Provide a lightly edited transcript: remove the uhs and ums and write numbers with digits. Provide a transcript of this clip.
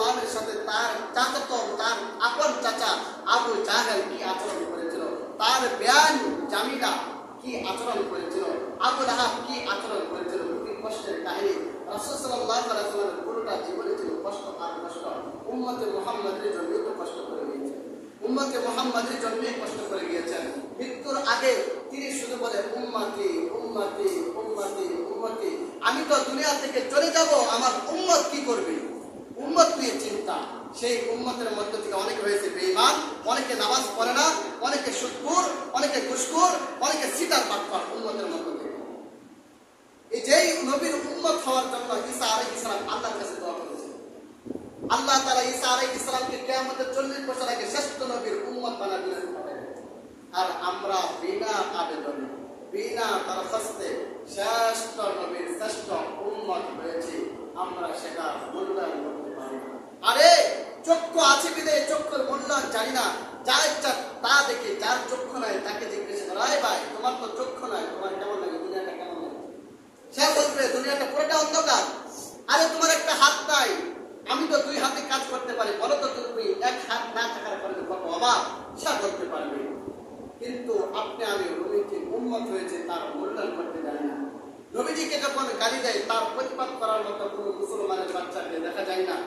সাল্লামের সাথে তার চাচাতো, তার আপন চাচা আবু জাহেল কি আচরণ করেছিল, তার বেয়ান জামিলা কি আচরণ করেছিল, আবু লাহাব কি আচরণ করেছিল। খুবই কষ্টের কাহিনী। রাসূল সাল্লাল্লাহু আলাইহি ওয়াসাল্লামের পুরোটা জীবনে ছিল কষ্ট আর কষ্ট। উম্মতে মুহাম্মাদের জন্য তো কষ্ট করে গিয়েছেন, উম্মতে মুহাম্মাদের জন্য কষ্ট করে গিয়েছেন। মৃত্যুর আগে তিনি শুধু বলে উম্মতি উম্মতি উম্মতি উম্মতি, আমি তো দুনিয়া থেকে চলে যাব, আমার উম্মত কি করবে, উম্মত নিয়ে চিন্তা। সেই উম্মতের মধ্য থেকে অনেকে হয়েছে বেঈমান, অনেকে নামাজ পড়ে না, অনেকে সুদখোর, অনেকে ঘুষখোর, অনেকে সিটার বাটপার উম্মতের মধ্য থেকে। এই যেই নবীর উম্মত হওয়ার জন্য ঈসা আলাইহিস সালাম আল্লাহর কাছে দোয়া করেছেন। আল্লাহ তাআলা ঈসা আলাইহিস সালামকে কিয়ামতের 40 বছর আগে শ্রেষ্ঠ নবীর উম্মত বানাবেন। আর আমরা বিনা আবেদনে, বিনা দরখাস্তে শ্রেষ্ঠ নবীর শ্রেষ্ঠ উম্মত হয়েছি, আমরা সেটা মূল্যায়ন করতে পারি না। আরে চক্ষু আছে বিধায় চক্ষুর মূল্যায়ন জানি না, যার ইচ্ছা তা দেখে, যার চক্ষু নাই তাকে জিজ্ঞেস করা, আরে ভাই তোমার তো চক্ষু নাই, তোমার কেমন লাগে, দুনিয়াটা কেমন লাগে? সে বলবে দুনিয়াটা পুরোটা অন্ধকার। আরে তোমার একটা হাত নাই, আমি তো 2 হাতে কাজ করতে পারি, বলো তো তুমি এক হাত না থাকার কারণে কত অভাব, সে বলতে পারবে। কিন্তু আপনি আমি নবীকে উম্মত হয়েছে তার মূল্যায়ন করতে জানি না। নবীজিকে যখন গালি দেয় তার প্রতিবাদ করার মতো কোনো মুসলমানের বাচ্চাকে দেখা যায় না।